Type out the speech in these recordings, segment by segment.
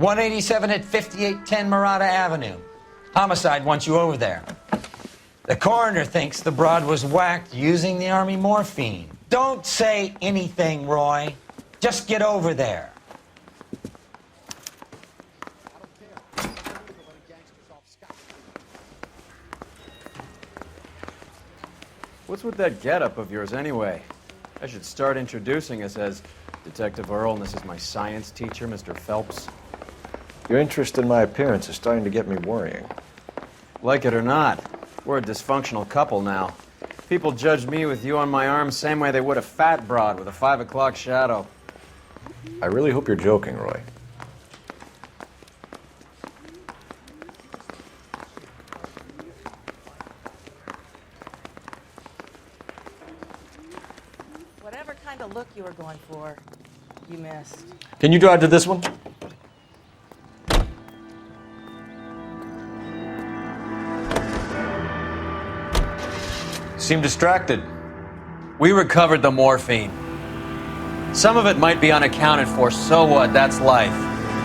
187 at 5810 Murata Avenue. Homicide wants you over there. The coroner thinks the broad was whacked using the Army morphine. Don't say anything, Roy. Just get over there. What's with that getup of yours anyway? I should start introducing us as Detective Earl, and this is my science teacher, Mr. Phelps. Your interest in my appearance is starting to get me worrying. Like it or not, we're a dysfunctional couple now. People judge me with you on my arm same way they would a fat broad with a 5 o'clock shadow. I really hope you're joking, Roy. Whatever kind of look you were going for, you missed. Can you drive to this one? Seem distracted. We recovered the morphine. Some of it might be unaccounted for, so what? That's life.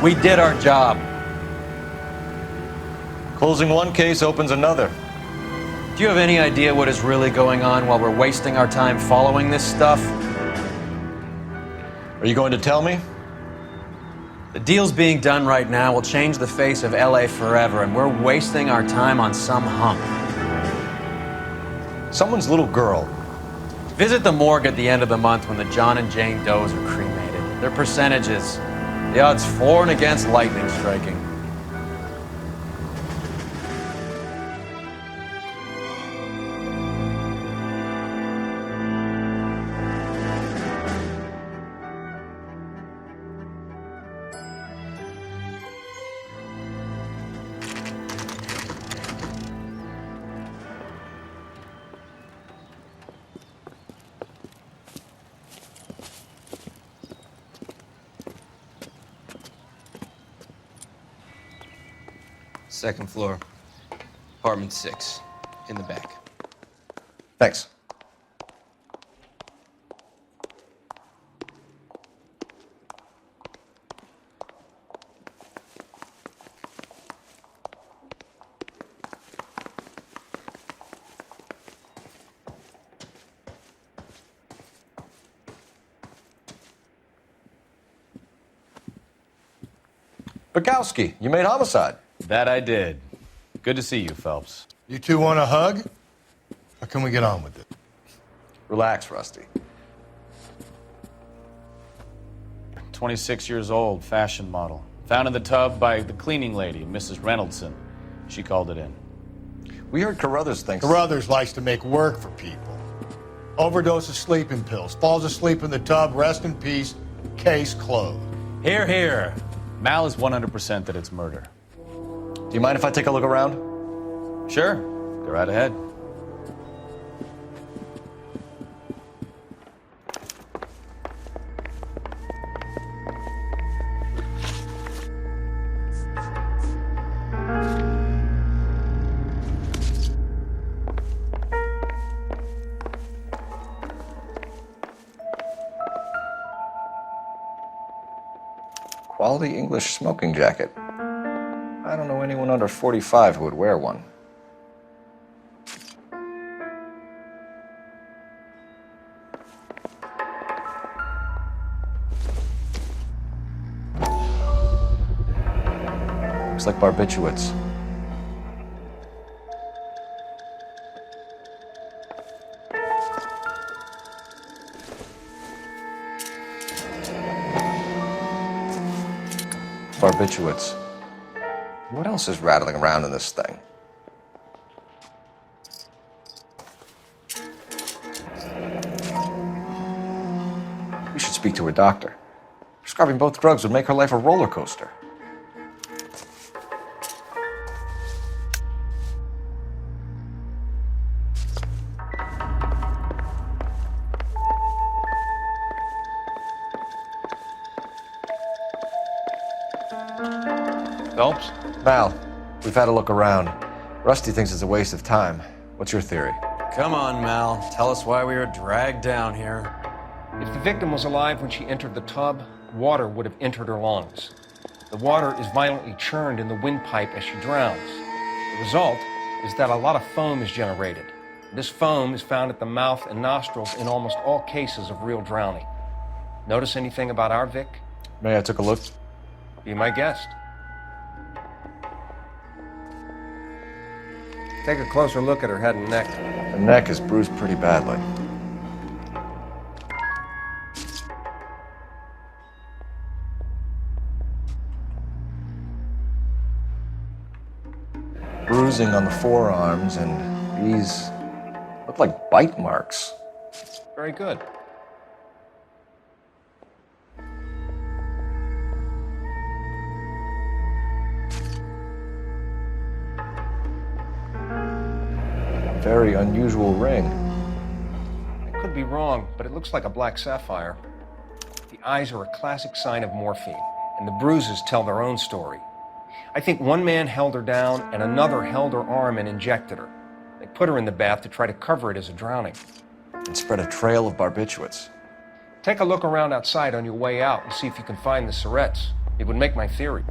We did our job. Closing one case opens another. Do you have any idea what is really going on while we're wasting our time following this stuff? Are you going to tell me? The deals being done right now will change the face of LA forever, and we're wasting our time on some hunk. Someone's little girl. Visit the morgue at the end of the month when the John and Jane Does are cremated. Their percentages. The odds for and against lightning striking. Second floor, apartment 6, in the back. Thanks. Bukowski, you made homicide. That I did. Good to see you, Phelps. You two want a hug? Or can we get on with it? Relax, Rusty. 26 years old, fashion model. Found in the tub by the cleaning lady, Mrs. Reynoldson. She called it in. We heard Carruthers thinks... Carruthers likes to make work for people. Overdose of sleeping pills. Falls asleep in the tub. Rest in peace. Case closed. Here, here. Mal is 100% that it's murder. Do you mind if I take a look around? Sure. Go right ahead. Quality English smoking jacket. I don't know anyone under 45 who would wear one. Looks like barbiturates. Barbiturates. What else is rattling around in this thing? We should speak to her doctor. Prescribing both drugs would make her life a roller coaster. Phelps? Mal, we've had a look around. Rusty thinks it's a waste of time. What's your theory? Come on, Mal. Tell us why we were dragged down here. If the victim was alive when she entered the tub, water would have entered her lungs. The water is violently churned in the windpipe as she drowns. The result is that a lot of foam is generated. This foam is found at the mouth and nostrils in almost all cases of real drowning. Notice anything about our Vic? May I take a look? Be my guest. Take a closer look at her head and neck. The neck is bruised pretty badly. Bruising on the forearms, and these look like bite marks. Very good. Very unusual ring. I could be wrong, but it looks like a black sapphire. The eyes are a classic sign of morphine, and the bruises tell their own story. I think one man held her down and another held her arm and injected her. They put her in the bath to try to cover it as a drowning. And spread a trail of barbiturates. Take a look around outside on your way out and see if you can find the syrettes. It would make my theory.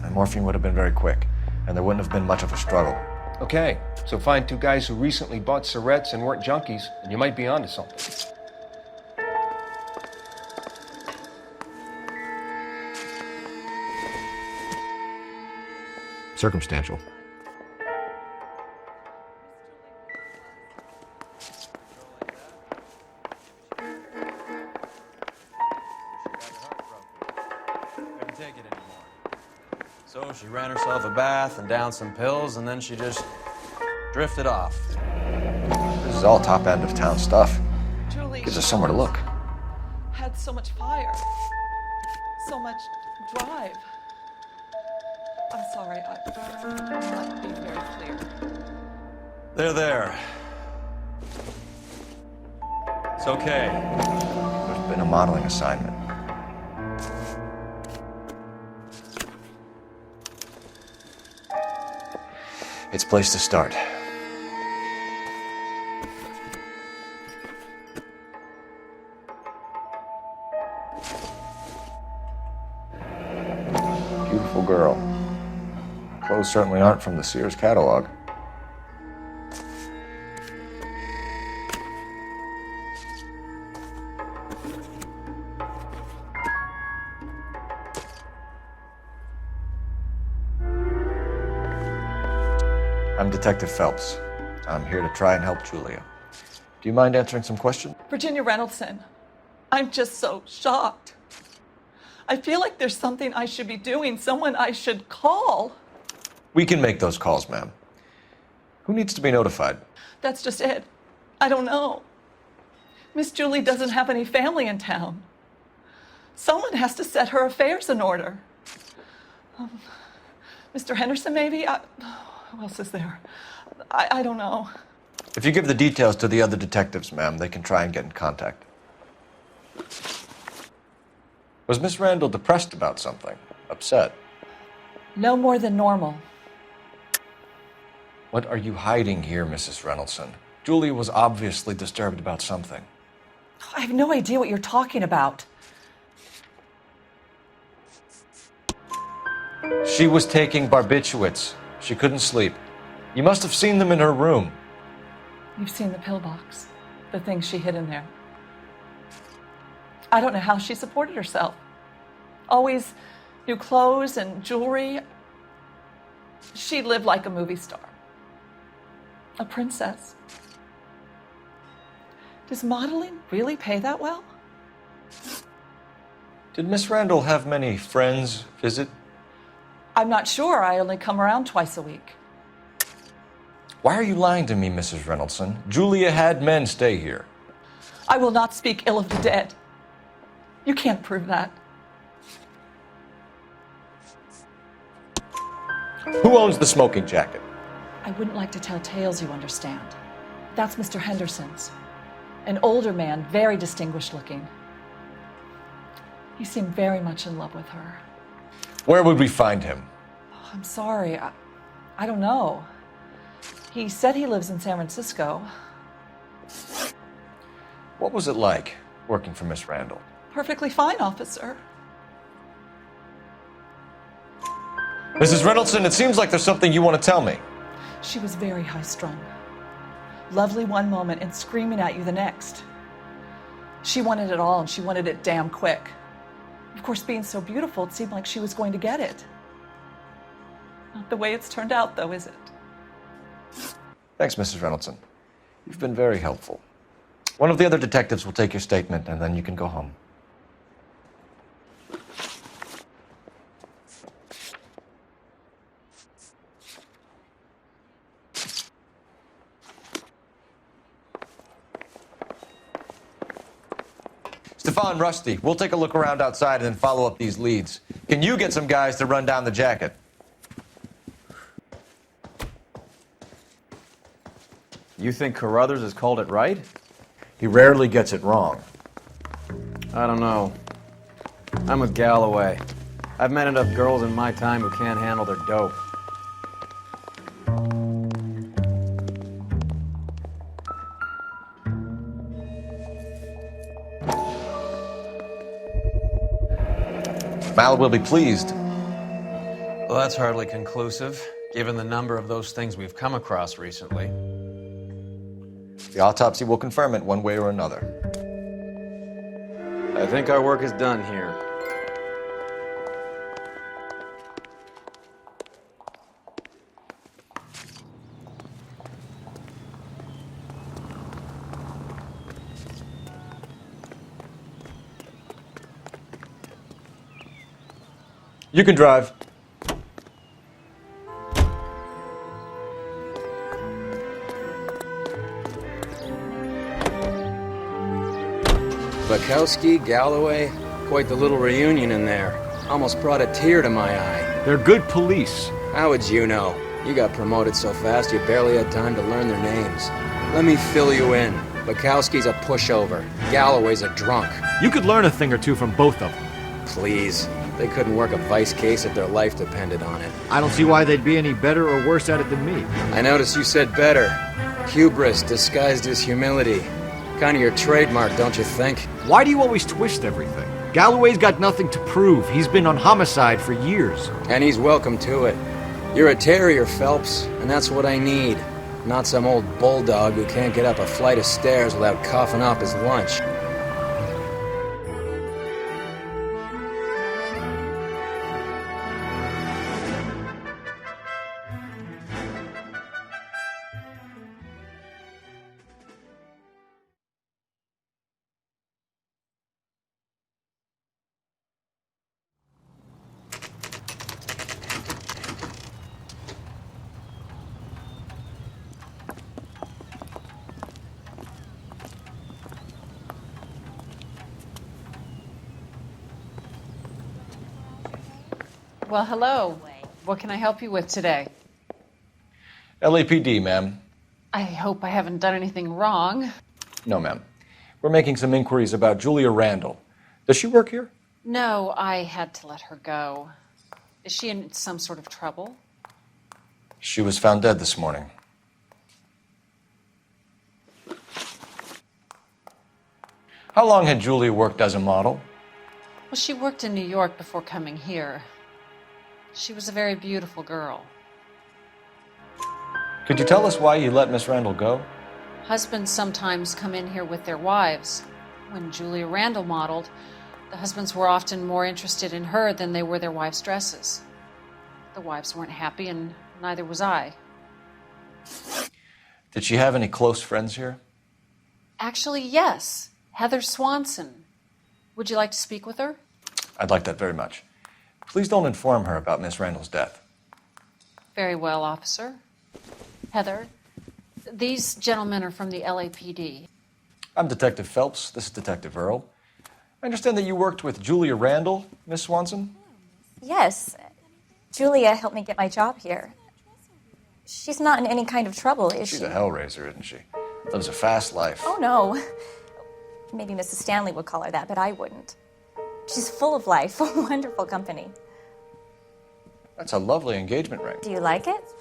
And morphine would have been very quick, and there wouldn't have been much of a struggle. Okay, so find two guys who recently bought syrettes and weren't junkies, and you might be onto something. Circumstantial. Couldn't take it anymore. So she ran herself a bath and downed some pills, and then she just drifted off. This is all top end of town stuff. Julie Gives us somewhere to look. had so much fire, so much drive. I'm sorry, I'm not being very clear. There. It's okay. There's been a modeling assignment. It's a place to start. Beautiful girl. Clothes certainly aren't from the Sears catalog. I'm Detective Phelps. I'm here to try and help Julia. Do you mind answering some questions? Virginia Reynoldson, I'm just so shocked. I feel like there's something I should be doing, someone I should call. We can make those calls, ma'am. Who needs to be notified? That's just it. I don't know. Miss Julie doesn't have any family in town. Someone has to set her affairs in order. Mr. Henderson, maybe? Who else is there? I don't know. If you give the details to the other detectives, ma'am, they can try and get in contact. Was Miss Randall depressed about something? Upset? No more than normal. What are you hiding here, Mrs. Reynoldson? Julia was obviously disturbed about something. I have no idea what you're talking about. She was taking barbiturates. She couldn't sleep. You must have seen them in her room. You've seen the pillbox, the things she hid in there. I don't know how she supported herself. Always new clothes and jewelry. She lived like a movie star. A princess. Does modeling really pay that well? Did Miss Randall have many friends visit? I'm not sure. I only come around twice a week. Why are you lying to me, Mrs. Reynoldson? Julia had men stay here. I will not speak ill of the dead. You can't prove that. Who owns the smoking jacket? I wouldn't like to tell tales, you understand. That's Mr. Henderson's. An older man, very distinguished looking. He seemed very much in love with her. Where would we find him? Oh, I'm sorry. I don't know. He said he lives in San Francisco. What was it like working for Miss Randall? Perfectly fine, officer. Mrs. Reynoldson, it seems like there's something you want to tell me. She was very high-strung. Lovely one moment and screaming at you the next. She wanted it all, and she wanted it damn quick. Of course, being so beautiful, it seemed like she was going to get it. Not the way it's turned out, though, is it? Thanks, Mrs. Reynoldson. You've been very helpful. One of the other detectives will take your statement, and then you can go home. Stefan, Rusty, we'll take a look around outside and then follow up these leads. Can you get some guys to run down the jacket? You think Carruthers has called it right? He rarely gets it wrong. I don't know. I'm with Galloway. I've met enough girls in my time who can't handle their dope. Mal will be pleased. Well, that's hardly conclusive, given the number of those things we've come across recently. The autopsy will confirm it one way or another. I think our work is done here. You can drive. Bukowski, Galloway, quite the little reunion in there. Almost brought a tear to my eye. They're good police. How would you know? You got promoted so fast you barely had time to learn their names. Let me fill you in. Bukowski's a pushover. Galloway's a drunk. You could learn a thing or two from both of them. Please. They couldn't work a vice case if their life depended on it. I don't see why they'd be any better or worse at it than me. I noticed you said better. Hubris disguised as humility. Kind of your trademark, don't you think? Why do you always twist everything? Galloway's got nothing to prove. He's been on homicide for years. And he's welcome to it. You're a terrier, Phelps, and that's what I need. Not some old bulldog who can't get up a flight of stairs without coughing up his lunch. Well, hello. What can I help you with today? LAPD, ma'am. I hope I haven't done anything wrong. No, ma'am. We're making some inquiries about Julia Randall. Does she work here? No, I had to let her go. Is she in some sort of trouble? She was found dead this morning. How long had Julia worked as a model? Well, she worked in New York before coming here. She was a very beautiful girl. Could you tell us why you let Miss Randall go? Husbands sometimes come in here with their wives. When Julia Randall modeled, the husbands were often more interested in her than they were their wives' dresses. The wives weren't happy, and neither was I. Did she have any close friends here? Actually, yes. Heather Swanson. Would you like to speak with her? I'd like that very much. Please don't inform her about Miss Randall's death. Very well, officer. Heather, these gentlemen are from the LAPD. I'm Detective Phelps. This is Detective Earl. I understand that you worked with Julia Randall, Miss Swanson? Yes. Julia helped me get my job here. She's not in any kind of trouble, is she? She's a hellraiser, isn't she? Lives a fast life. Oh, no. Maybe Mrs. Stanley would call her that, but I wouldn't. She's full of life, wonderful company. That's a lovely engagement ring. Do you like it?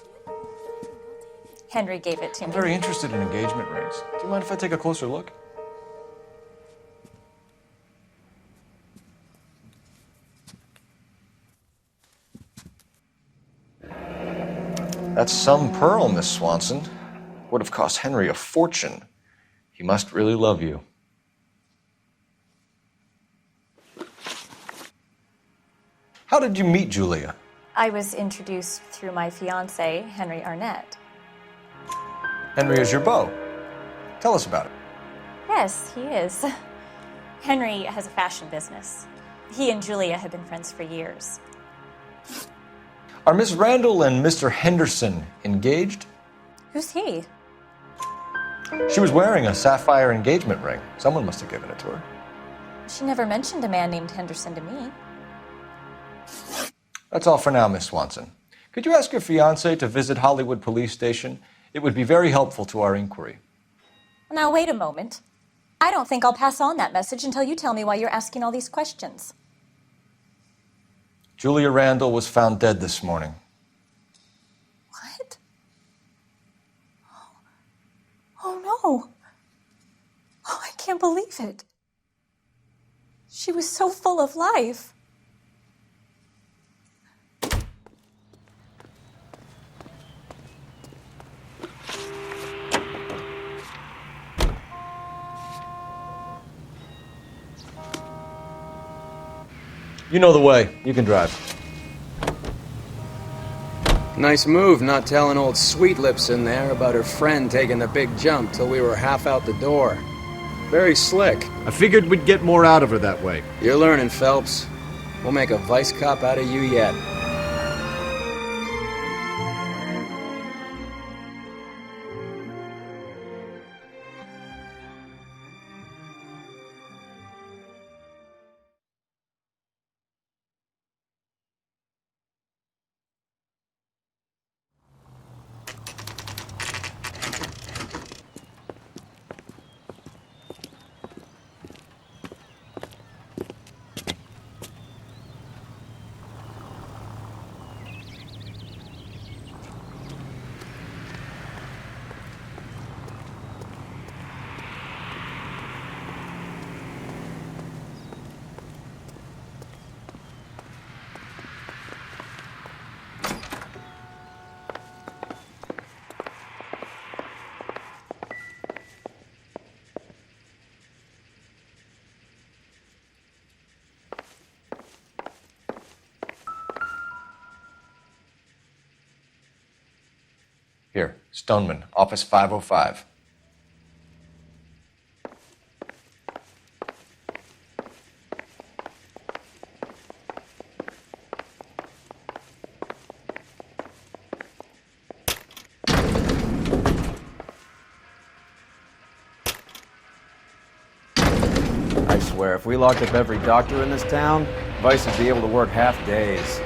Henry gave it to I'm me. very interested in engagement rings. Do you mind if I take a closer look? That's some pearl, Miss Swanson. Would have cost Henry a fortune. He must really love you. How did you meet Julia? I was introduced through my fiancé, Henry Arnett. Henry is your beau. Tell us about it. Yes, he is. Henry has a fashion business. He and Julia have been friends for years. Are Miss Randall and Mr. Henderson engaged? Who's he? She was wearing a sapphire engagement ring. Someone must have given it to her. She never mentioned a man named Henderson to me. That's all for now, Miss Swanson. Could you ask your fiancé to visit Hollywood Police Station? It would be very helpful to our inquiry. Now, wait a moment. I don't think I'll pass on that message until you tell me why you're asking all these questions. Julia Randall was found dead this morning. What? Oh, no. Oh, I can't believe it. She was so full of life. You know the way. You can drive. Nice move not telling old Sweet Lips in there about her friend taking the big jump till we were half out the door. Very slick. I figured we'd get more out of her that way. You're learning, Phelps. We'll make a vice cop out of you yet. Here, Stoneman, office 505. I swear, if we locked up every doctor in this town, Vice would be able to work half days.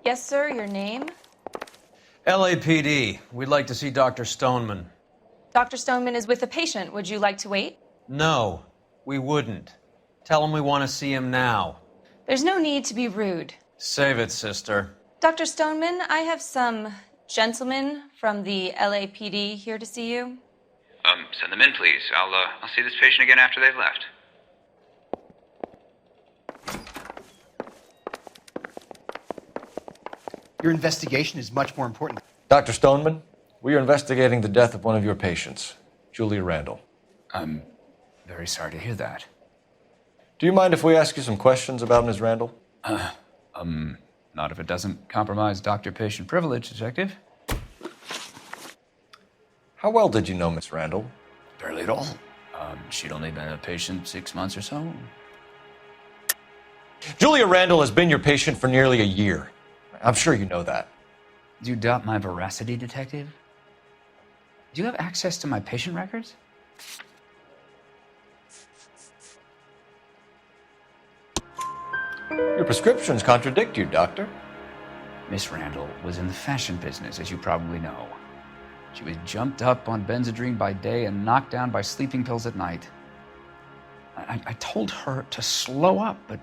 Yes, sir, your name? LAPD. We'd like to see Dr. Stoneman. Dr. Stoneman is with a patient. Would you like to wait? No, we wouldn't. Tell him we want to see him now. There's no need to be rude. Save it, sister. Dr. Stoneman, I have some gentlemen from the LAPD here to see you. Send them in, please. I'll see this patient again after they've left. Your investigation is much more important. Dr. Stoneman, we are investigating the death of one of your patients, Julia Randall. I'm very sorry to hear that. Do you mind if we ask you some questions about Ms. Randall? Not if it doesn't compromise doctor-patient privilege, Detective. How well did you know Miss Randall? Barely at all. She'd only been a patient 6 months or so. Julia Randall has been your patient for nearly a year. I'm sure you know that. Do you doubt my veracity, Detective? Do you have access to my patient records? Your prescriptions contradict you, Doctor. Miss Randall was in the fashion business, as you probably know. She was jumped up on Benzedrine by day and knocked down by sleeping pills at night. I told her to slow up, but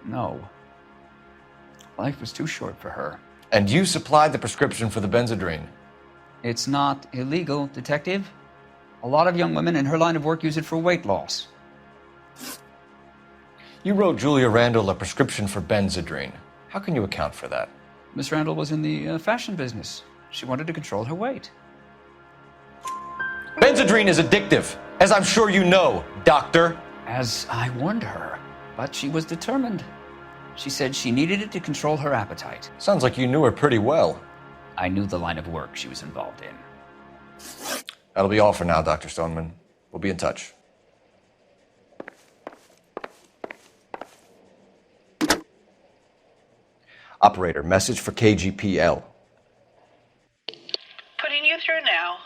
no. Life was too short for her. And you supplied the prescription for the Benzedrine? It's not illegal, Detective. A lot of young women in her line of work use it for weight loss. You wrote Julia Randall a prescription for Benzedrine. How can you account for that? Miss Randall was in the fashion business. She wanted to control her weight. Benzedrine is addictive, as I'm sure you know, Doctor. As I warned her, but she was determined. She said she needed it to control her appetite. Sounds like you knew her pretty well. I knew the line of work she was involved in. That'll be all for now, Dr. Stoneman. We'll be in touch. Operator, message for KGPL. Putting you through now.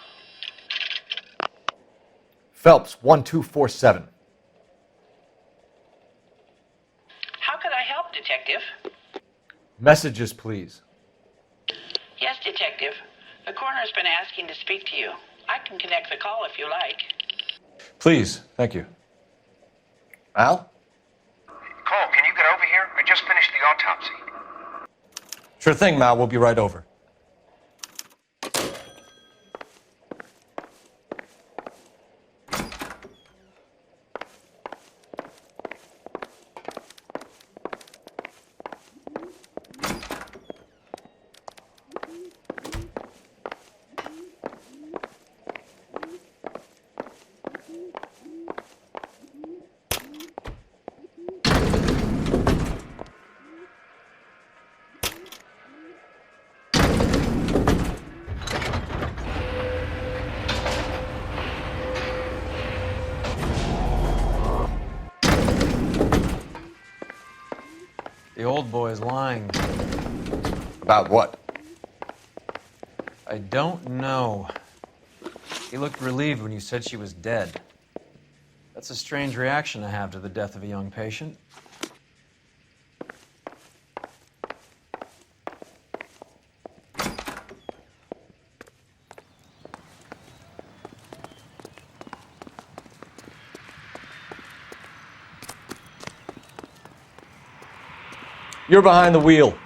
Phelps, 1247. How could I help, Detective? Messages, please. Yes, Detective. The coroner's been asking to speak to you. I can connect the call if you like. Please, thank you. Al? Cole, can you get over here? I just finished the autopsy. Sure thing, Mal. We'll be right over. The old boy's lying. About what? I don't know. He looked relieved when you said she was dead. That's a strange reaction to have to the death of a young patient. You're behind the wheel.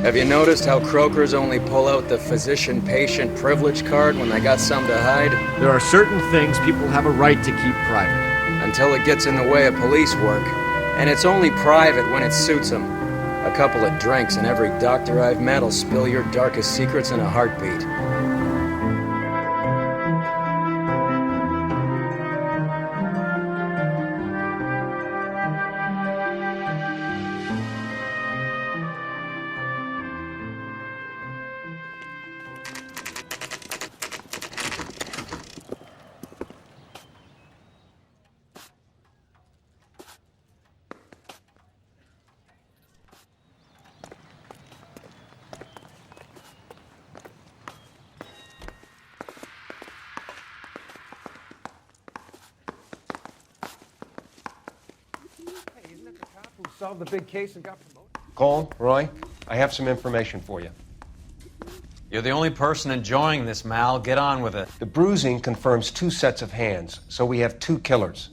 Have you noticed how Croakers only pull out the physician-patient privilege card when they got something to hide? There are certain things people have a right to keep private. Until it gets in the way of police work. And it's only private when it suits them. A couple of drinks and every doctor I've met will spill your darkest secrets in a heartbeat. Solved the big case and got promoted. Cole, Roy, I have some information for you. You're the only person enjoying this, Mal. Get on with it. The bruising confirms 2 sets of hands, so we have 2 killers.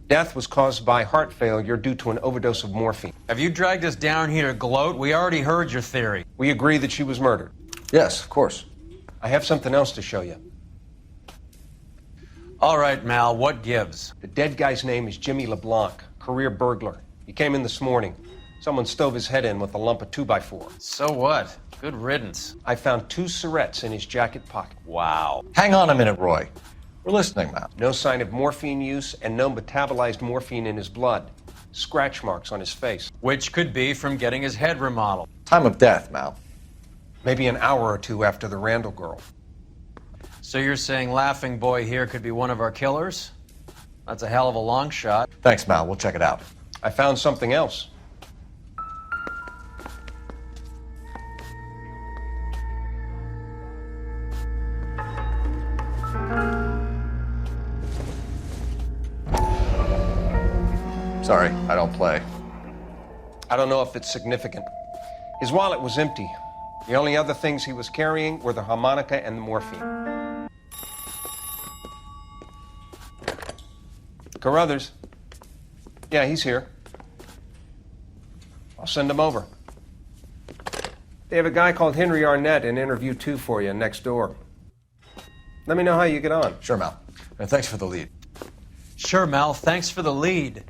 Death was caused by heart failure due to an overdose of morphine. Have you dragged us down here to gloat? We already heard your theory. We agree that she was murdered. Yes, of course. I have something else to show you. All right, Mal, what gives? The dead guy's name is Jimmy LeBlanc, career burglar. He came in this morning. Someone stove his head in with a lump of 2x4. So what? Good riddance. I found 2 syrettes in his jacket pocket. Wow. Hang on a minute, Roy. We're listening, Mal. No sign of morphine use and no metabolized morphine in his blood. Scratch marks on his face. Which could be from getting his head remodeled. Time of death, Mal. Maybe an hour or 2 after the Randall girl. So you're saying Laughing Boy here could be one of our killers? That's a hell of a long shot. Thanks, Mal. We'll check it out. I found something else. Sorry, I don't play. I don't know if it's significant. His wallet was empty. The only other things he was carrying were the harmonica and the morphine. Carruthers. Yeah, he's here. I'll send him over. They have a guy called Henry Arnett in interview 2 for you next door. Let me know how you get on. Sure, Mal. And thanks for the lead. Sure, Mel. Thanks for the lead.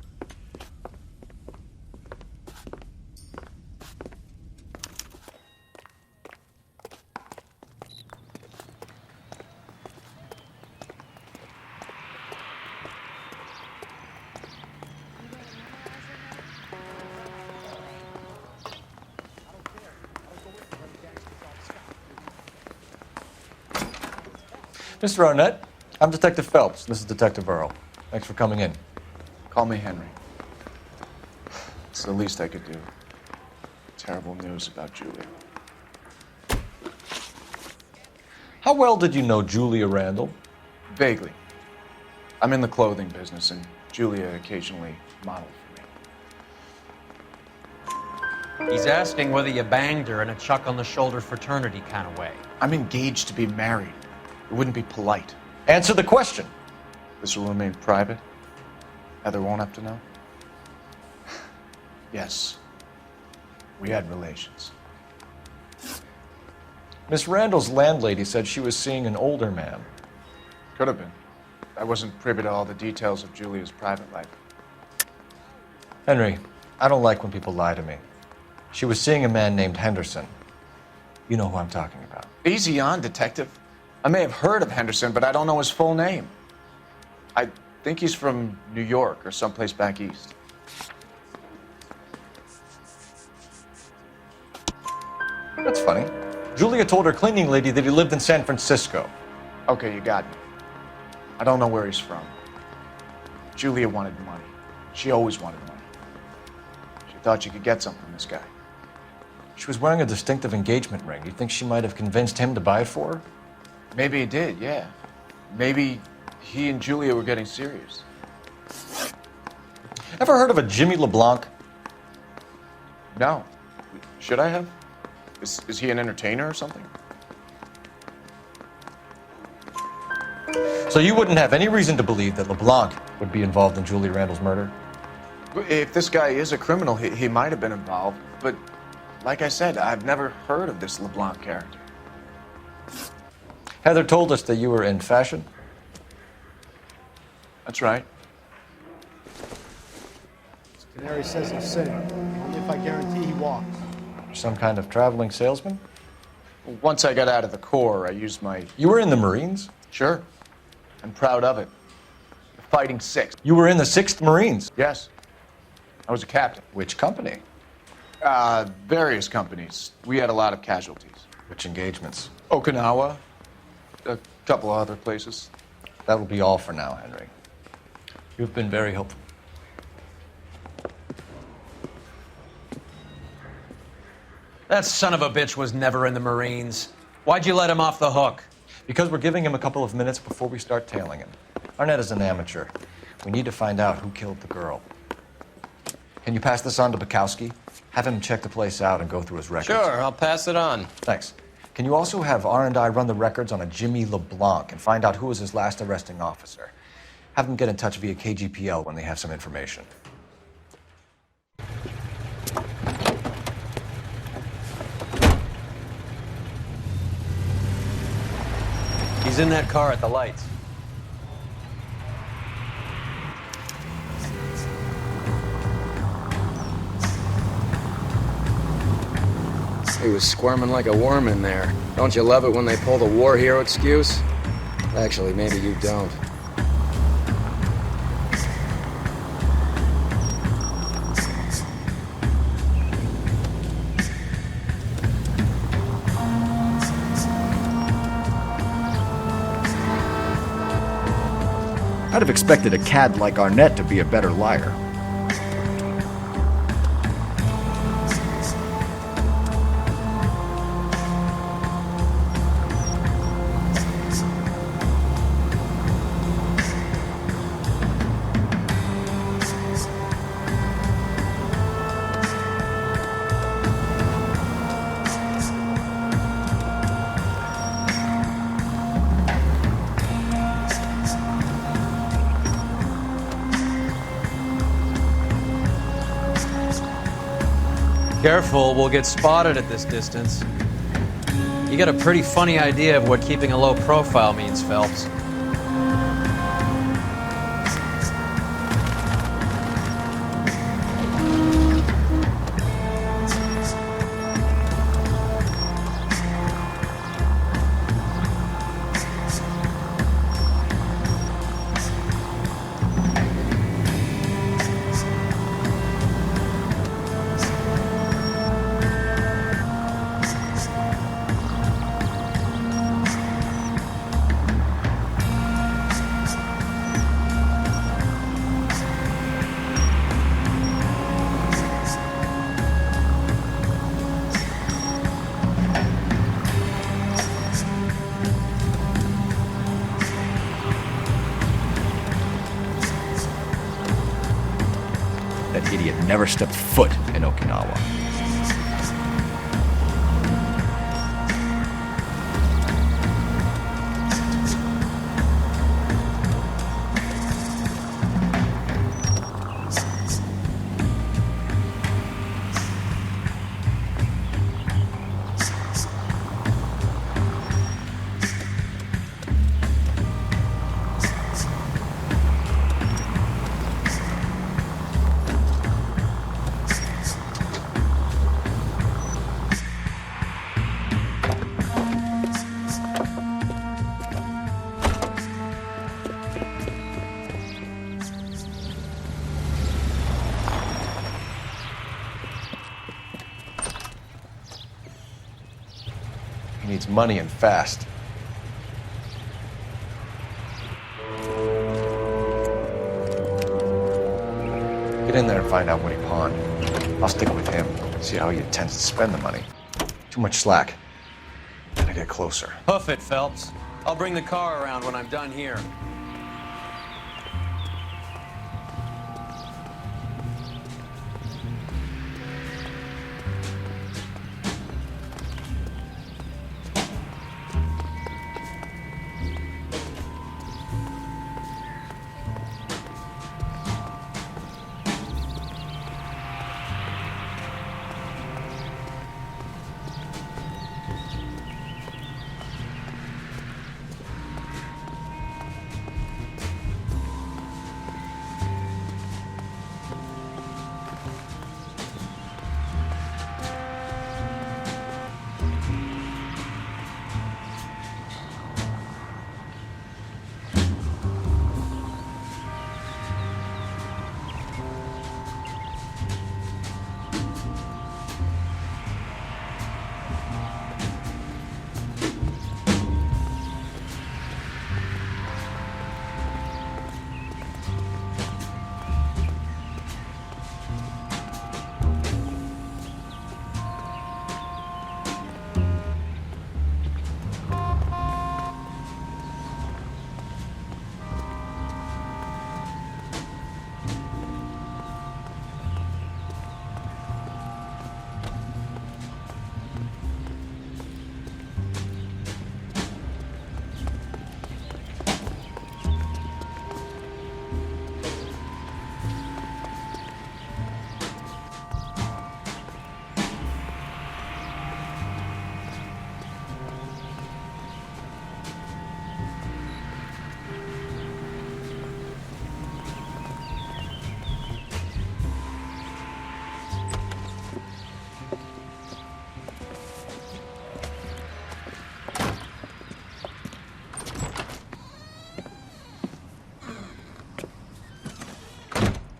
Mr. Arnett, I'm Detective Phelps. This is Detective Earl. Thanks for coming in. Call me Henry. It's the least I could do. Terrible news about Julia. How well did you know Julia Randall? Vaguely. I'm in the clothing business, and Julia occasionally modeled for me. He's asking whether you banged her in a chuck-on-the-shoulder fraternity kind of way. I'm engaged to be married. It wouldn't be polite. Answer the question. This will remain private? Heather won't have to know? Yes. We had relations. Miss Randall's landlady said she was seeing an older man. Could have been. I wasn't privy to all the details of Julia's private life. Henry, I don't like when people lie to me. She was seeing a man named Henderson. You know who I'm talking about. Easy on, Detective. I may have heard of Henderson, but I don't know his full name. I think he's from New York or someplace back east. That's funny. Julia told her cleaning lady that he lived in San Francisco. Okay, you got me. I don't know where he's from. Julia wanted money. She always wanted money. She thought she could get something from this guy. She was wearing a distinctive engagement ring. You think she might have convinced him to buy it for her? Maybe he did, yeah. Maybe he and Julia were getting serious. Ever heard of a Jimmy LeBlanc? No. Should I have? Is he an entertainer or something? So you wouldn't have any reason to believe that LeBlanc would be involved in Julia Randall's murder? If this guy is a criminal, he might have been involved. But like I said, I've never heard of this LeBlanc character. Heather told us that you were in fashion. That's right. Canary says he's sitting. Only if I guarantee he walks. Some kind of traveling salesman? Once I got out of the Corps, I used my... You were in the Marines? Sure. I'm proud of it. The Fighting Sixth. You were in the 6th Marines? Yes. I was a captain. Which company? Various companies. We had a lot of casualties. Which engagements? Okinawa. A couple of other places. That will be all for now, Henry. You've been very helpful. That son of a bitch was never in the Marines. Why'd you let him off the hook? Because we're giving him a couple of minutes before we start tailing him. Arnett is an amateur. We need to find out who killed the girl. Can you pass this on to Bukowski? Have him check the place out and go through his records. Sure, I'll pass it on. Thanks. Can you also have R&I run the records on a Jimmy LeBlanc and find out who was his last arresting officer? Have them get in touch via KGPL when they have some information. He's in that car at the lights. He was squirming like a worm in there. Don't you love it when they pull the war hero excuse? Actually, maybe you don't. I'd have expected a cad like Arnett to be a better liar. Careful, we'll get spotted at this distance. You got a pretty funny idea of what keeping a low profile means, Phelps. That idiot never stepped foot in Okinawa. He needs money and fast. Get in there and find out what he pawned. I'll stick with him, see how he intends to spend the money. Too much slack. Gotta get closer. Hoof it, Phelps. I'll bring the car around when I'm done here.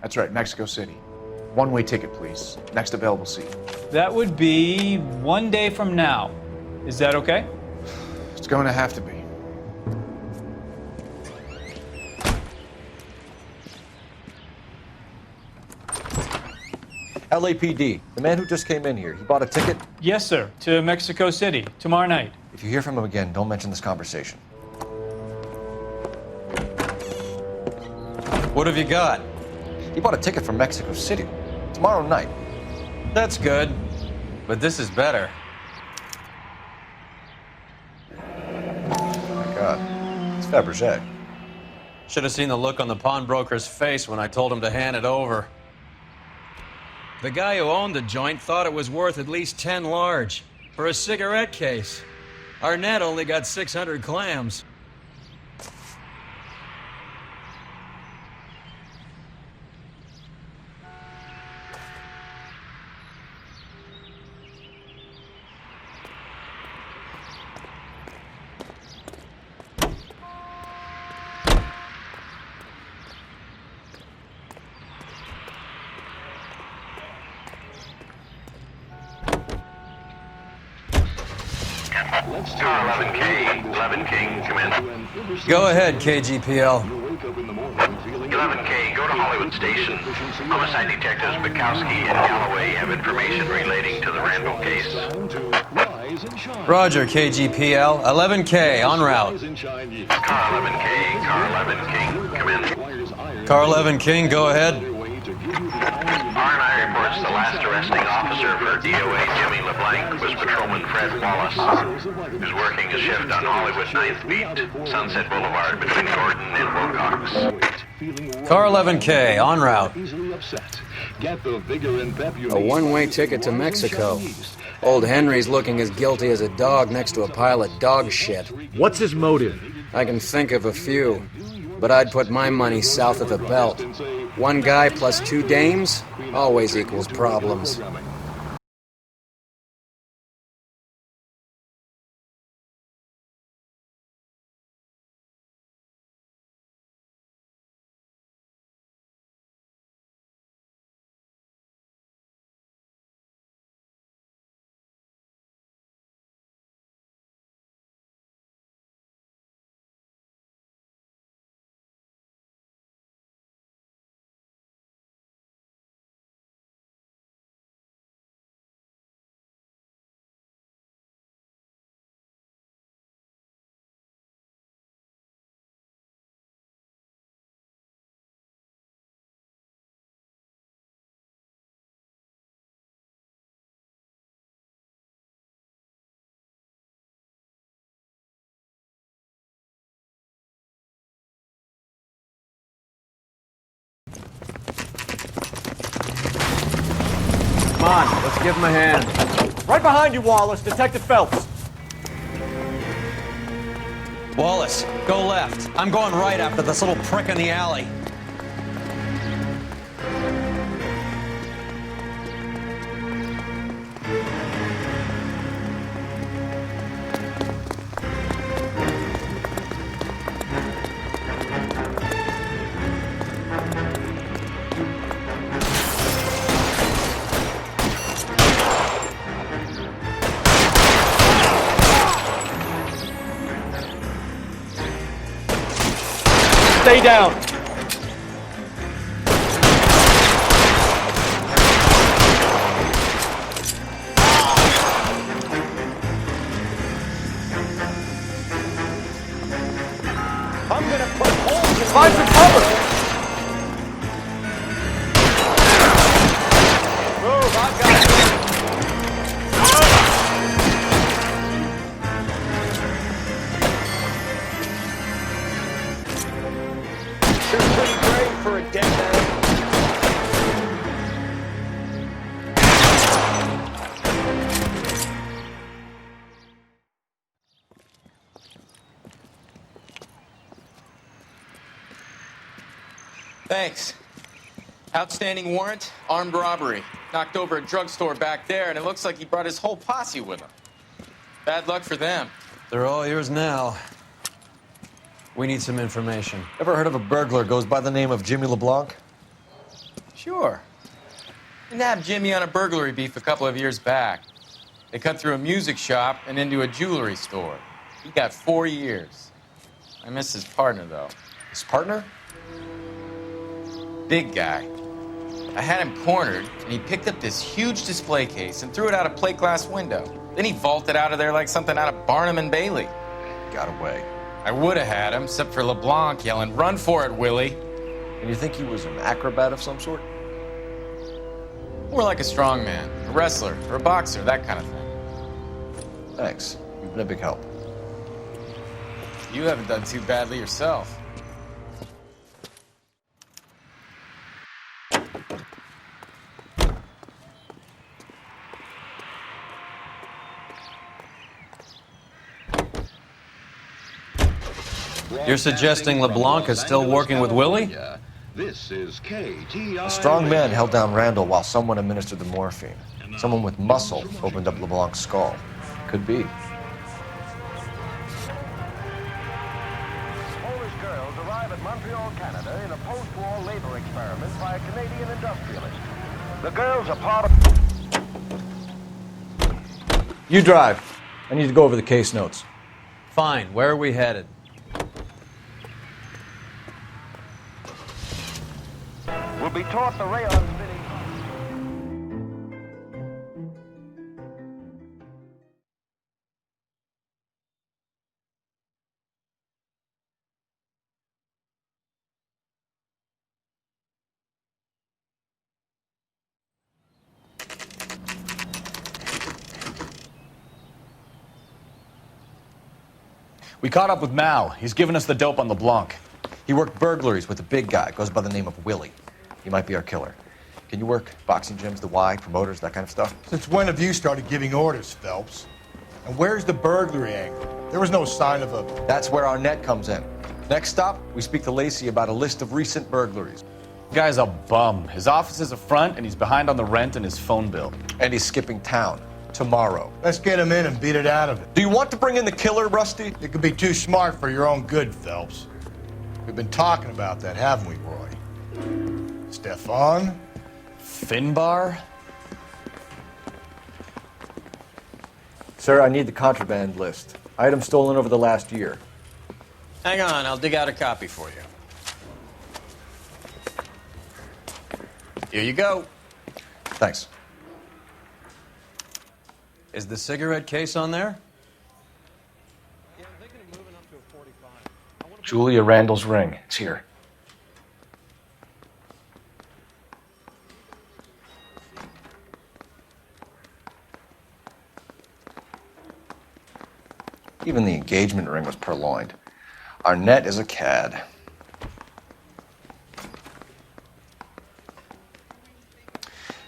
That's right, Mexico City. One-way ticket, please. Next available seat. That would be 1 day from now. Is that okay? It's going to have to be. LAPD, the man who just came in here, he bought a ticket? Yes, sir. To Mexico City, tomorrow night. If you hear from him again, don't mention this conversation. What have you got? He bought a ticket from Mexico City. Tomorrow night. That's good. But this is better. Oh my God. It's Fabergé. Should have seen the look on the pawnbroker's face when I told him to hand it over. The guy who owned the joint thought it was worth at least 10 large for a cigarette case. Arnett only got 600 clams. Car 11K, 11K, come in. Go ahead, KGPL. 11K, go to Hollywood Station. Homicide detectives Bukowski and Galloway have information relating to the Randall case. Roger, KGPL. 11K, en route. Car 11K, Car 11 King, come in. Car 11 King, go ahead. R&I reports the last arresting officer for DOA Jimmy LeBlanc was Patrolman Fred Wallace, who's working a shift on Hollywood 9th Beat, Sunset Boulevard between Gordon and Wilcox. Car 11K, en route. A one-way ticket to Mexico. Old Henry's looking as guilty as a dog next to a pile of dog shit. What's his motive? I can think of a few, but I'd put my money south of the belt. One guy plus two dames always equals problems. Come on, let's give him a hand. Right behind you, Wallace. Detective Phelps. Wallace, go left. I'm going right after this little prick in the alley. Stay down. I'm gonna put holes in. Find some cover. Move, I've got it. Sure pretty great for a dead man. Thanks. Outstanding warrant, armed robbery. Knocked over a drugstore back there, and it looks like he brought his whole posse with him. Bad luck for them. They're all yours now. We need some information. Ever heard of a burglar goes by the name of Jimmy LeBlanc? Sure. We nabbed Jimmy on a burglary beef a couple of years back. They cut through a music shop and into a jewelry store. He got 4 years. I miss his partner, though. His partner? Big guy. I had him cornered, and he picked up this huge display case and threw it out a plate glass window. Then he vaulted out of there like something out of Barnum and Bailey. Got away. I would have had him, except for LeBlanc yelling, "Run for it, Willie!" And you think he was an acrobat of some sort? More like a strongman, a wrestler, or a boxer, that kind of thing. Thanks. You've been a big help. You haven't done too badly yourself. You're suggesting LeBlanc is still working with Willie? This is KTI. A strong man held down Randall while someone administered the morphine. Someone with muscle opened up LeBlanc's skull. Could be. Polish girls arrive at Montreal, Canada in a post-war labor experiment by a Canadian industrialist. The girls are part of... You drive. I need to go over the case notes. Fine. Where are we headed? Will be taught the rayon spinning. We caught up with Mal. He's given us the dope on LeBlanc. He worked burglaries with a big guy. Goes by the name of Willie. He might be our killer. Can you work boxing gyms, the Y, promoters, that kind of stuff? Since when have you started giving orders, Phelps? And where's the burglary angle? There was no sign of a... That's where our net comes in. Next stop, we speak to Lacey about a list of recent burglaries. The guy's a bum. His office is a front, and he's behind on the rent and his phone bill. And he's skipping town. Tomorrow. Let's get him in and beat it out of it. Do you want to bring in the killer, Rusty? You could be too smart for your own good, Phelps. We've been talking about that, haven't we, Roy? Stefan? Finbar? Sir, I need the contraband list. Items stolen over the last year. Hang on, I'll dig out a copy for you. Here you go. Thanks. Is the cigarette case on there? Julia Randall's ring. It's here. Even the engagement ring was purloined. Our net is a cad.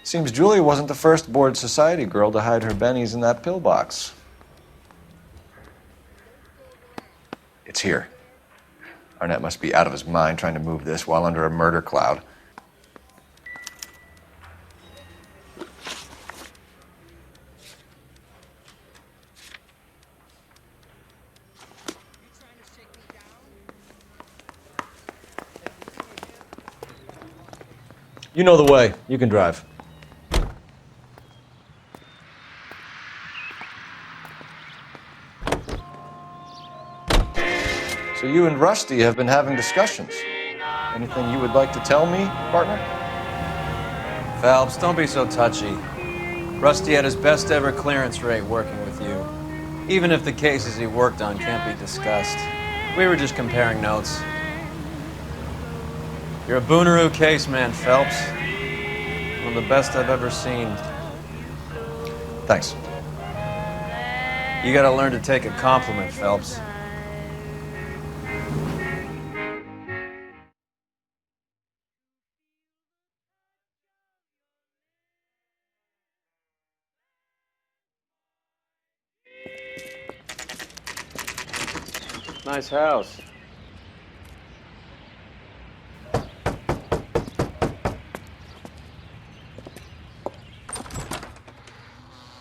Seems Julia wasn't the first bored society girl to hide her bennies in that pillbox. It's here. Arnett must be out of his mind trying to move this while under a murder cloud. You know the way. You can drive. So you and Rusty have been having discussions. Anything you would like to tell me, partner? Phelps, don't be so touchy. Rusty had his best ever clearance rate working with you. Even if the cases he worked on can't be discussed. We were just comparing notes. You're a Booneroo case man, Phelps. One of the best I've ever seen. Thanks. You gotta learn to take a compliment, Phelps. Nice house.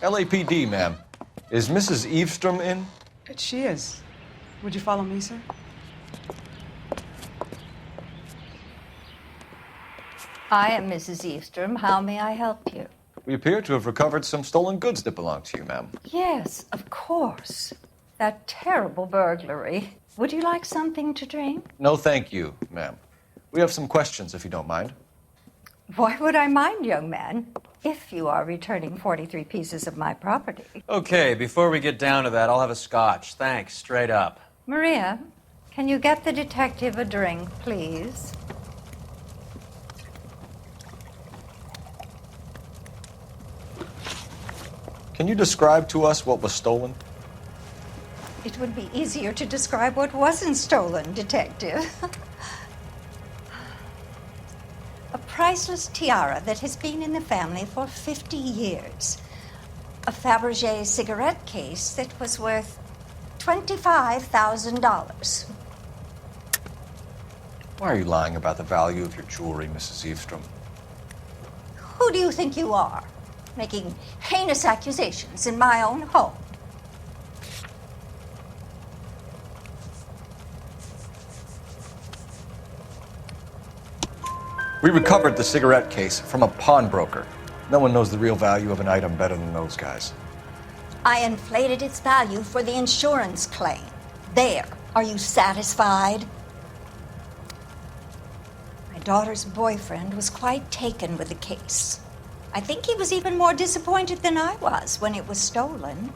LAPD, ma'am. Is Mrs. Eavestrom in? She is. Would you follow me, sir? I am Mrs. Eavestrom. How may I help you? We appear to have recovered some stolen goods that belong to you, ma'am. Yes, of course. That terrible burglary. Would you like something to drink? No, thank you, ma'am. We have some questions, if you don't mind. Why would I mind, young man, if you are returning 43 pieces of my property? Okay, before we get down to that, I'll have a scotch. Thanks, straight up. Maria, can you get the detective a drink, please? Can you describe to us what was stolen? It would be easier to describe what wasn't stolen, detective. A priceless tiara that has been in the family for 50 years. A Fabergé cigarette case that was worth $25,000. Why are you lying about the value of your jewelry, Mrs. Eavestrom? Who do you think you are? Making heinous accusations in my own home. We recovered the cigarette case from a pawnbroker. No one knows the real value of an item better than those guys. I inflated its value for the insurance claim. There. Are you satisfied? My daughter's boyfriend was quite taken with the case. I think he was even more disappointed than I was when it was stolen.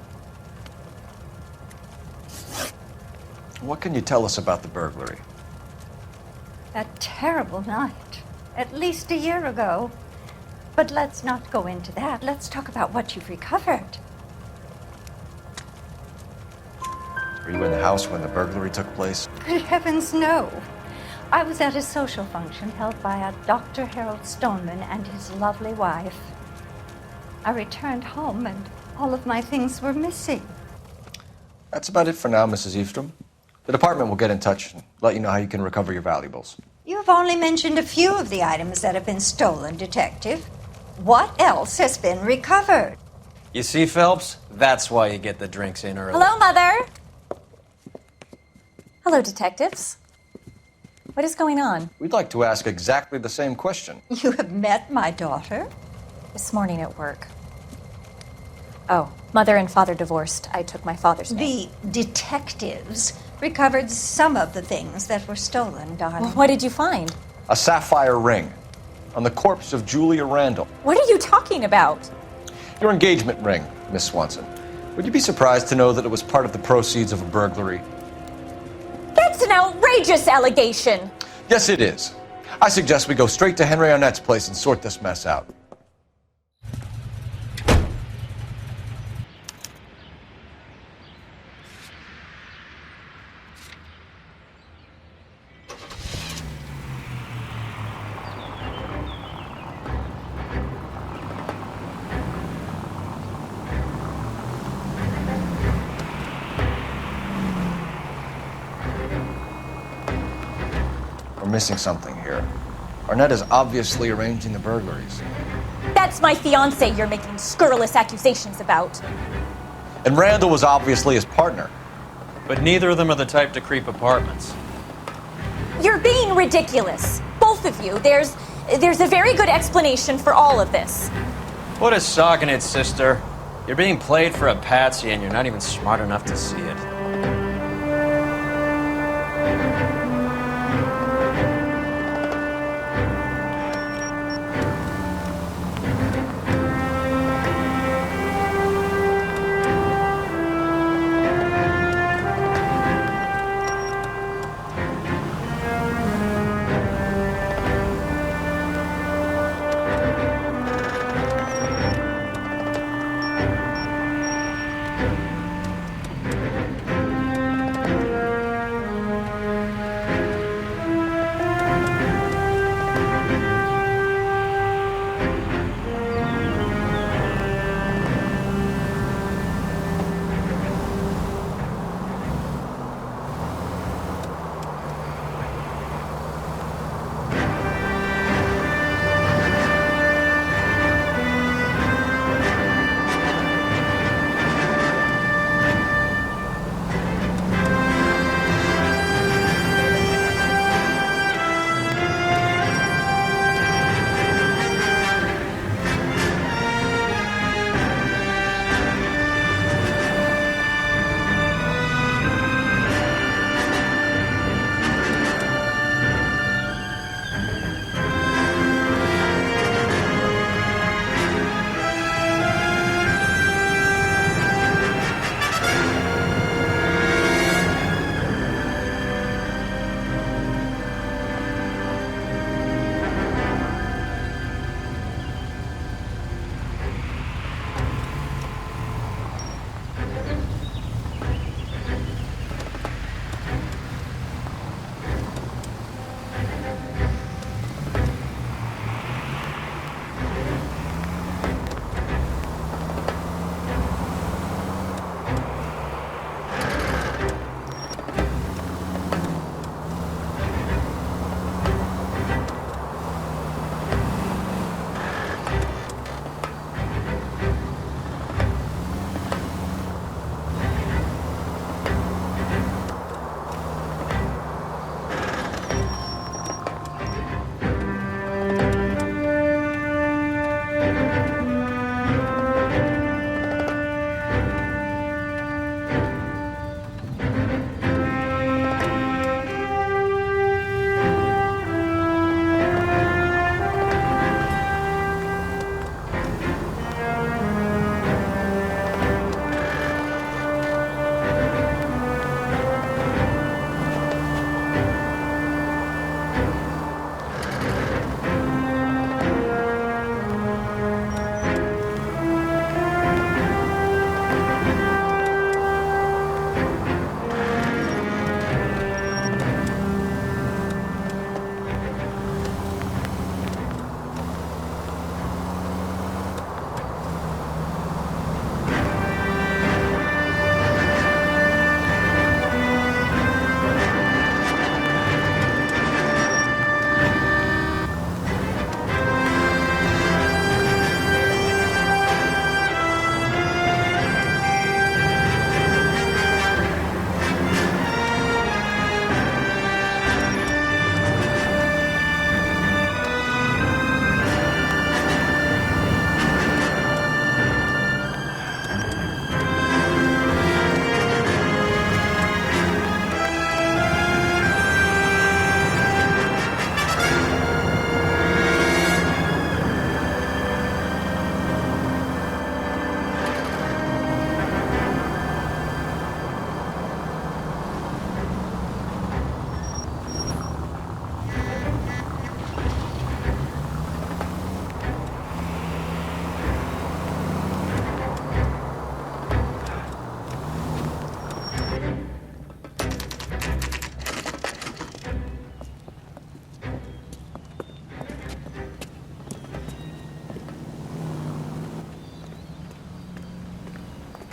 What can you tell us about the burglary? That terrible night, at least a year ago. But let's not go into that. Let's talk about what you've recovered. Were you in the house when the burglary took place? Good heavens, no. I was at a social function held by a Dr. Harold Stoneman and his lovely wife. I returned home and all of my things were missing. That's about it for now, Mrs. Eavestrom. The department will get in touch and let you know how you can recover your valuables. You've only mentioned a few of the items that have been stolen, Detective. What else has been recovered? You see, Phelps? That's why you get the drinks in early. Hello, Mother. Hello, detectives. What is going on? We'd like to ask exactly the same question. You have met my daughter? This morning at work. Oh, mother and father divorced. I took my father's name. The detectives recovered some of the things that were stolen, darling. Well, what did you find? A sapphire ring on the corpse of Julia Randall. What are you talking about? Your engagement ring, Miss Swanson. Would you be surprised to know that it was part of the proceeds of a burglary? That's an outrageous allegation. Yes, it is. I suggest we go straight to Henry Arnett's place and sort this mess out. We're missing something here. Arnett is obviously arranging the burglaries. That's my fiance you're making scurrilous accusations about. And Randall was obviously his partner. But neither of them are the type to creep apartments. You're being ridiculous. Both of you. There's a very good explanation for all of this. What is sogging it, sister? You're being played for a patsy and you're not even smart enough to see it.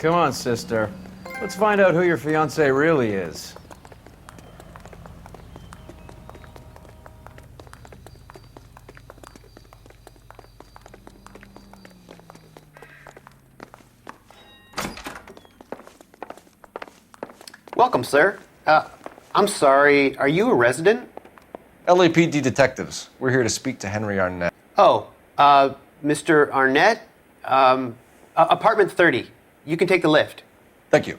Come on, sister. Let's find out who your fiance really is. Welcome, sir. I'm sorry, are you a resident? LAPD detectives. We're here to speak to Henry Arnett. Oh, Mr. Arnett? Apartment 30. You can take the lift. Thank you.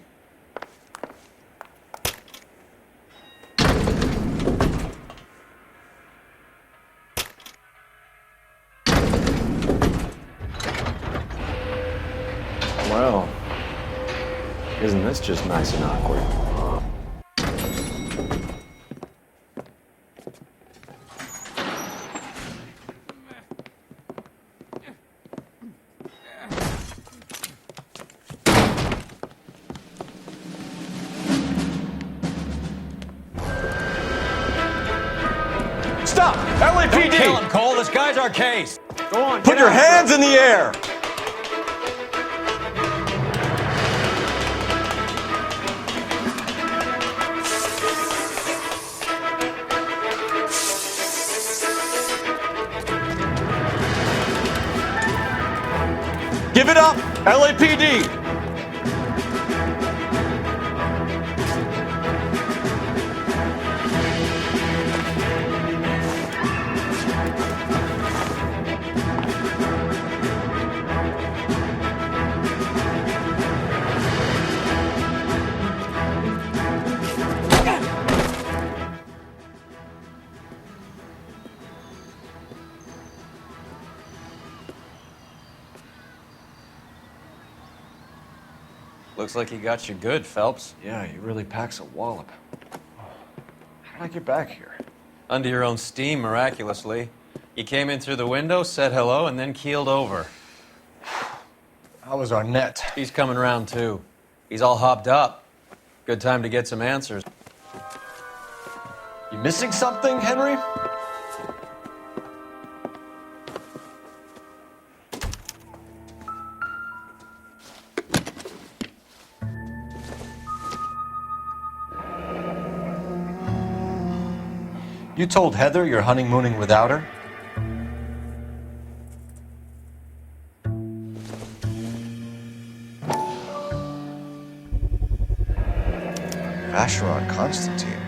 Well, isn't this just nice and awkward? Stop! LAPD! Don't kill him, Cole. This guy's our case. Go on, put your hands in the air! Give it up, LAPD! Looks like he got you good, Phelps. Yeah, he really packs a wallop. How did I get back here? Under your own steam, miraculously. You came in through the window, said hello, and then keeled over. How was Arnett? He's coming round, too. He's all hopped up. Good time to get some answers. You missing something, Henry? You told Heather you're honeymooning without her? Vacheron Constantine.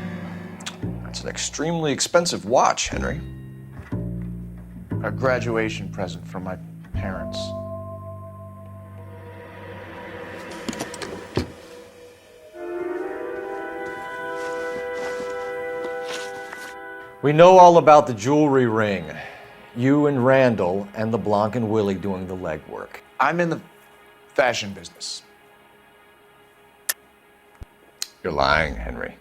That's an extremely expensive watch, Henry. A graduation present from my parents. We know all about the jewelry ring. You and Randall and LeBlanc and Willie doing the legwork. I'm in the fashion business. You're lying, Henry.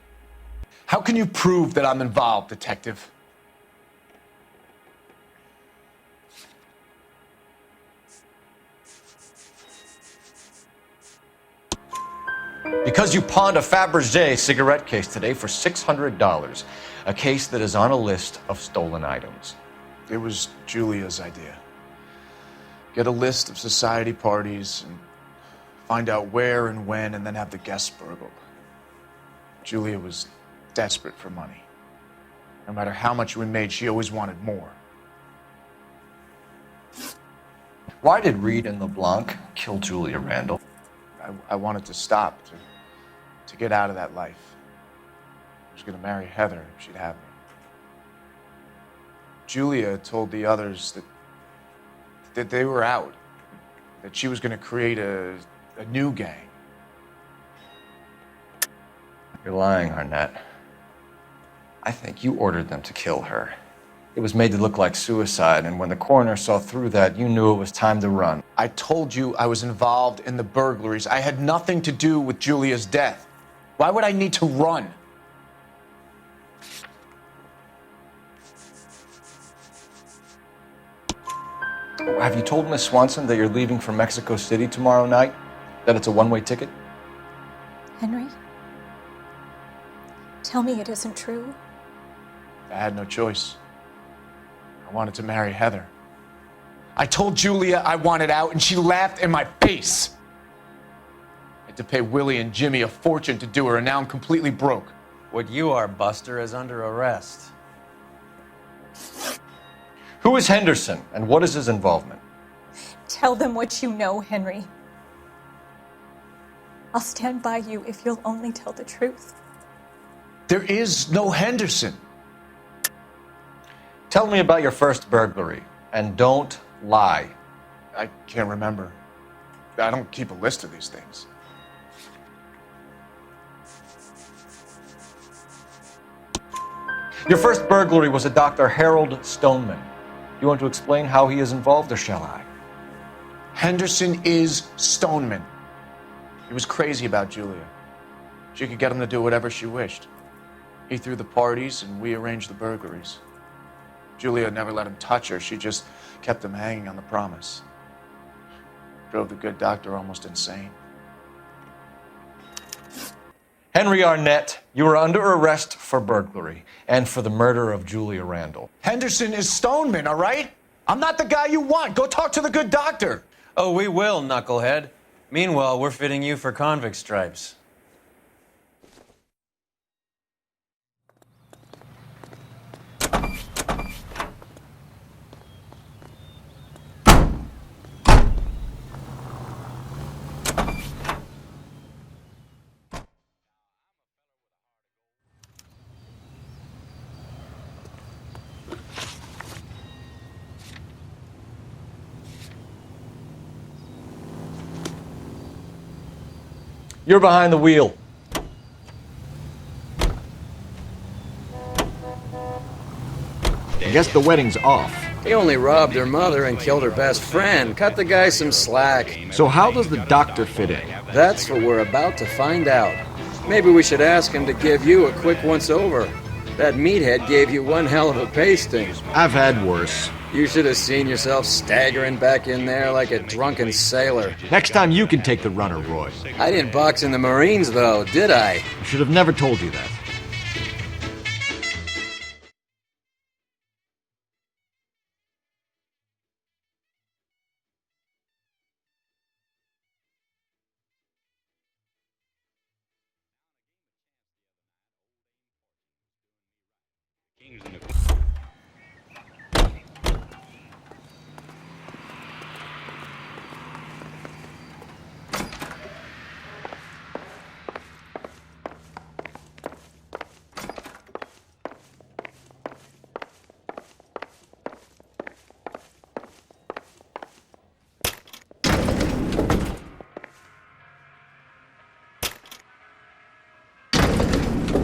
How can you prove that I'm involved, detective? Because you pawned a Fabergé cigarette case today for $600. A case that is on a list of stolen items. It was Julia's idea. Get a list of society parties and find out where and when and then have the guests burgled. Julia was desperate for money. No matter how much we made, she always wanted more. Why did Reed and LeBlanc kill Julia Randall? I wanted to stop, to get out of that life. I was going to marry Heather if she'd have me. Julia told the others that they were out, that she was going to create a new gang. You're lying, Arnett. I think you ordered them to kill her. It was made to look like suicide, and when the coroner saw through that, you knew it was time to run. I told you I was involved in the burglaries. I had nothing to do with Julia's death. Why would I need to run? Have you told Miss Swanson that you're leaving for Mexico City tomorrow night? That it's a one-way ticket? Henry? Tell me it isn't true. I had no choice. I wanted to marry Heather. I told Julia I wanted out, and she laughed in my face. had to pay Willie and Jimmy a fortune to do her, and now I'm completely broke. What you are, Buster, is under arrest. Who is Henderson, and what is his involvement? Tell them what you know, Henry. I'll stand by you if you'll only tell the truth. There is no Henderson. Tell me about your first burglary, and don't lie. I can't remember. I don't keep a list of these things. Your first burglary was a Dr. Harold Stoneman. You want to explain how he is involved, or shall I? Henderson is Stoneman. He was crazy about Julia. She could get him to do whatever she wished. He threw the parties, and we arranged the burglaries. Julia never let him touch her. She just kept him hanging on the promise. Drove the good doctor almost insane. Henry Arnett, you are under arrest for burglary and for the murder of Julia Randall. Henderson is Stoneman, all right? I'm not the guy you want. Go talk to the good doctor. Oh, we will, knucklehead. Meanwhile, we're fitting you for convict stripes. You're behind the wheel. I guess the wedding's off. He only robbed her mother and killed her best friend. Cut the guy some slack. So how does the doctor fit in? That's what we're about to find out. Maybe we should ask him to give you a quick once-over. That meathead gave you one hell of a pasting. I've had worse. You should have seen yourself staggering back in there like a drunken sailor. Next time you can take the runner, Roy. I didn't box in the Marines, though, did I? I should have never told you that.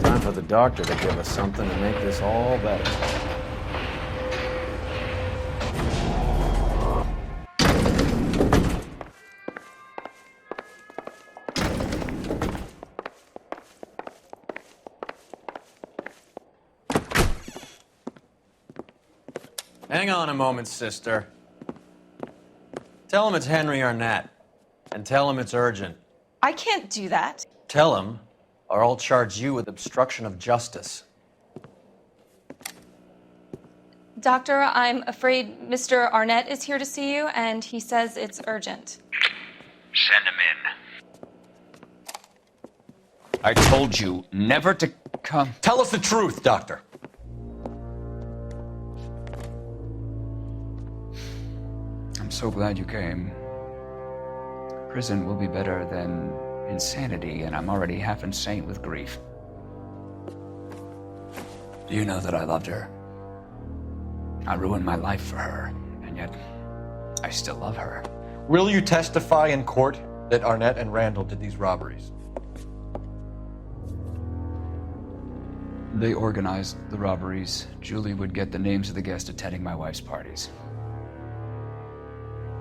Time for the doctor to give us something to make this all better. Hang on a moment, sister. Tell him it's Henry Arnett, and tell him it's urgent. I can't do that. Tell him, or I'll charge you with obstruction of justice. Doctor, I'm afraid Mr. Arnett is here to see you, and he says it's urgent. Send him in. I told you never to come. Tell us the truth, Doctor. I'm so glad you came. Prison will be better than insanity, and I'm already half insane with grief. Do you know that I loved her? I ruined my life for her, and yet I still love her. Will you testify in court that Arnett and Randall did these robberies? They organized the robberies. Julie would get the names of the guests attending my wife's parties.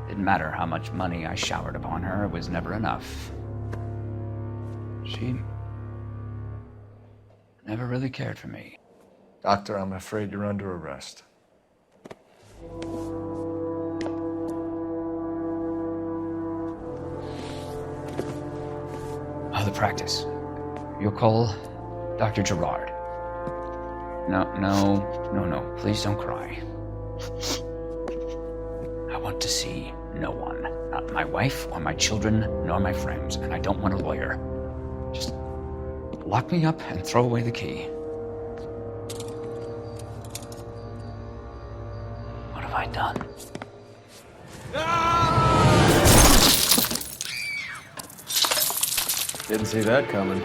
Didn't matter how much money I showered upon her, it was never enough. She never really cared for me. Doctor, I'm afraid you're under arrest. Oh, the practice. You'll call Dr. Gerard. No. Please don't cry. I want to see no one. Not my wife or my children, nor my friends. And I don't want a lawyer. Just lock me up and throw away the key. What have I done? Didn't see that coming.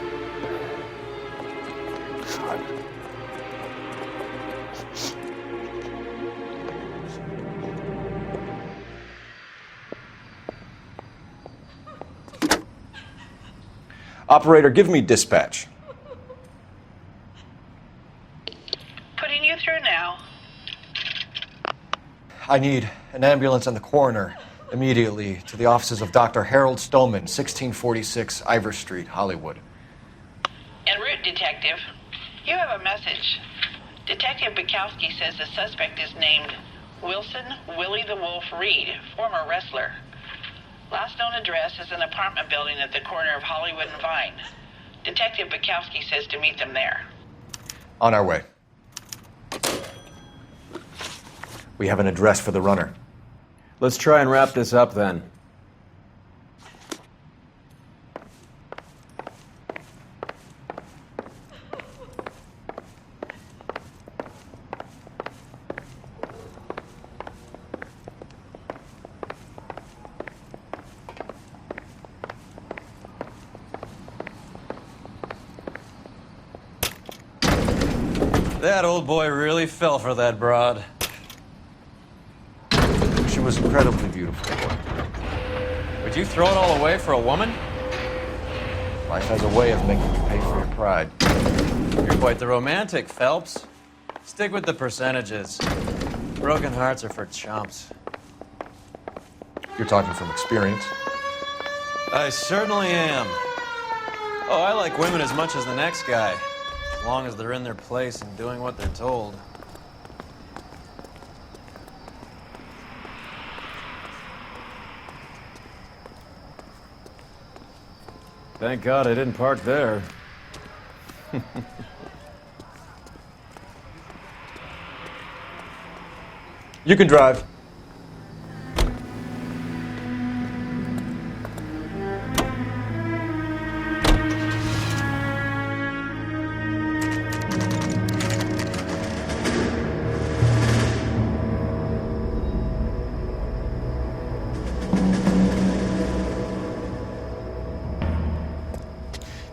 Operator, give me dispatch. Putting you through now. I need an ambulance and the coroner immediately to the offices of Dr. Harold Stoneman, 1646 Ivor Street, Hollywood. En route, Detective. You have a message. Detective Bukowski says the suspect is named Wilson Willie the Wolf Reed, former wrestler. Last known address is an apartment building at the corner of Hollywood and Vine. Detective Bukowski says to meet them there. On our way. We have an address for the runner. Let's try and wrap this up then. That old boy really fell for that broad. She was incredibly beautiful. Would you throw it all away for a woman? Life has a way of making you pay for your pride. You're quite the romantic, Phelps. Stick with the percentages. Broken hearts are for chumps. You're talking from experience. I certainly am. Oh, I like women as much as the next guy. As long as they're in their place and doing what they're told. Thank God I didn't park there. You can drive.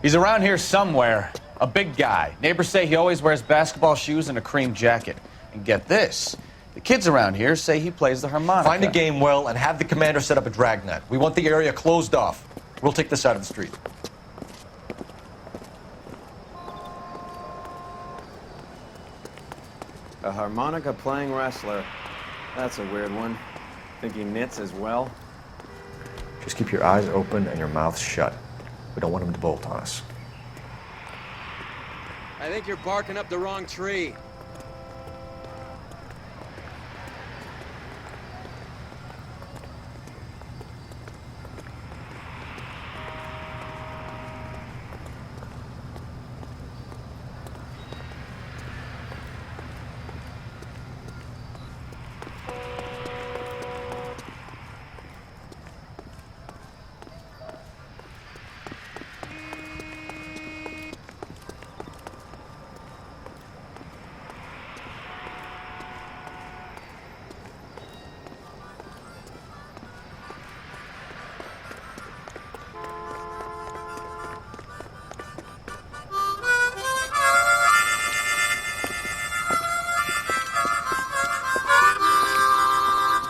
He's around here somewhere. A big guy. Neighbors say he always wears basketball shoes and a cream jacket. And get this, the kids around here say he plays the harmonica. Find a game well and have the commander set up a dragnet. We want the area closed off. We'll take this side of the street. A harmonica playing wrestler. That's a weird one. Think he knits as well? Just keep your eyes open and your mouth shut. We don't want him to bolt on us. I think you're barking up the wrong tree.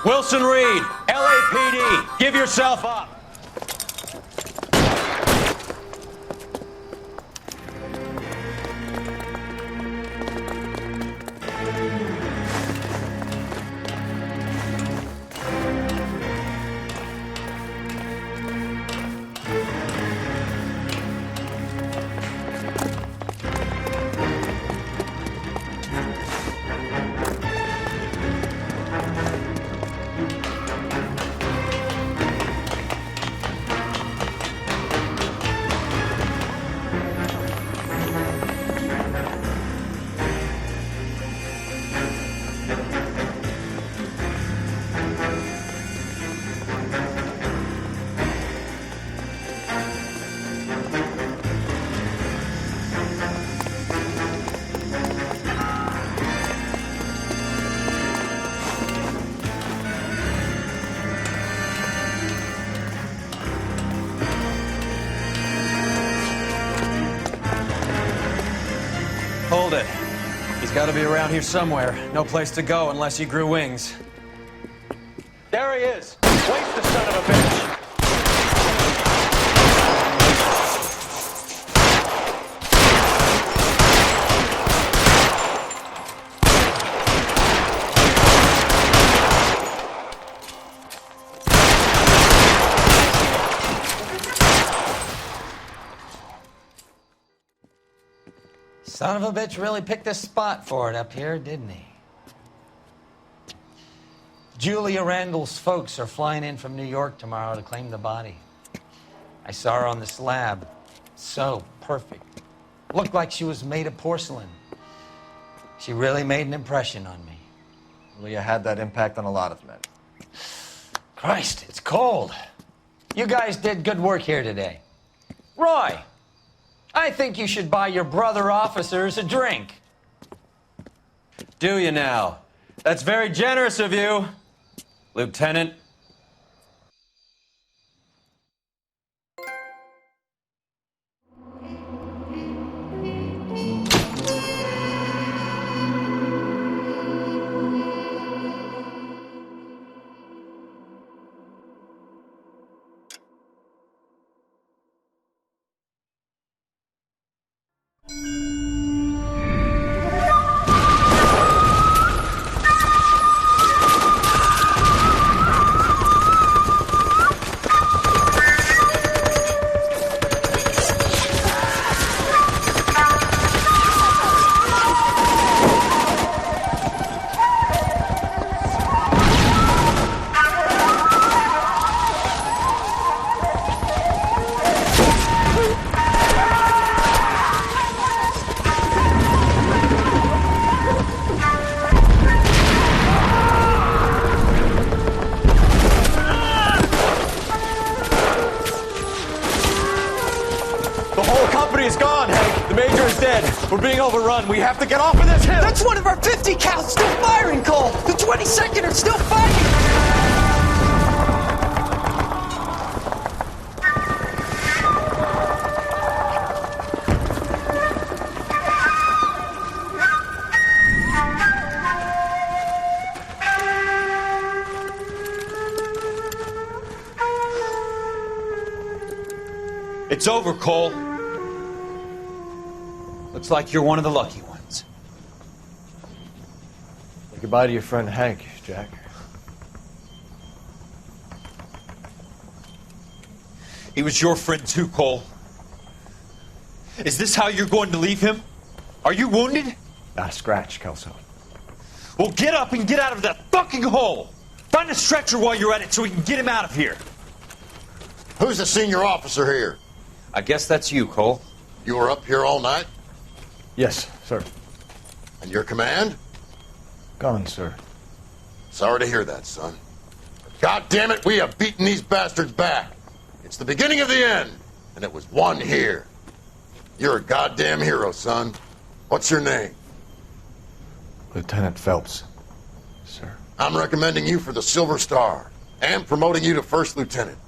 Wilson Reed, LAPD, give yourself up. got to be around here somewhere. No place to go unless he grew wings. There he is. Waste the son of a bitch. Son of a bitch really picked a spot for it up here, didn't he? Julia Randall's folks are flying in from New York tomorrow to claim the body. I saw her on the slab. So perfect. Looked like she was made of porcelain. She really made an impression on me. Leah had that impact on a lot of men. Christ, it's cold. You guys did good work here today. Roy, I think you should buy your brother officers a drink. Do you now? That's very generous of you, Lieutenant. We're being overrun. We have to get off of this hill. That's one of our 50 cals still firing, Cole. The 22nd are still fighting. It's over, Cole. Looks like you're one of the lucky ones. Say goodbye to your friend Hank, Jack. He was your friend too, Cole. Is this how you're going to leave him? Are you wounded? Scratch, Kelso. Well, get up and get out of that fucking hole! Find a stretcher while you're at it so we can get him out of here. Who's the senior officer here? I guess that's you, Cole. You were up here all night? Yes, sir. And your command? Gone, sir. Sorry to hear that, son. God damn it, we have beaten these bastards back. It's the beginning of the end, and it was won here. You're a goddamn hero, son. What's your name? Lieutenant Phelps, sir. I'm recommending you for the Silver Star and promoting you to First Lieutenant.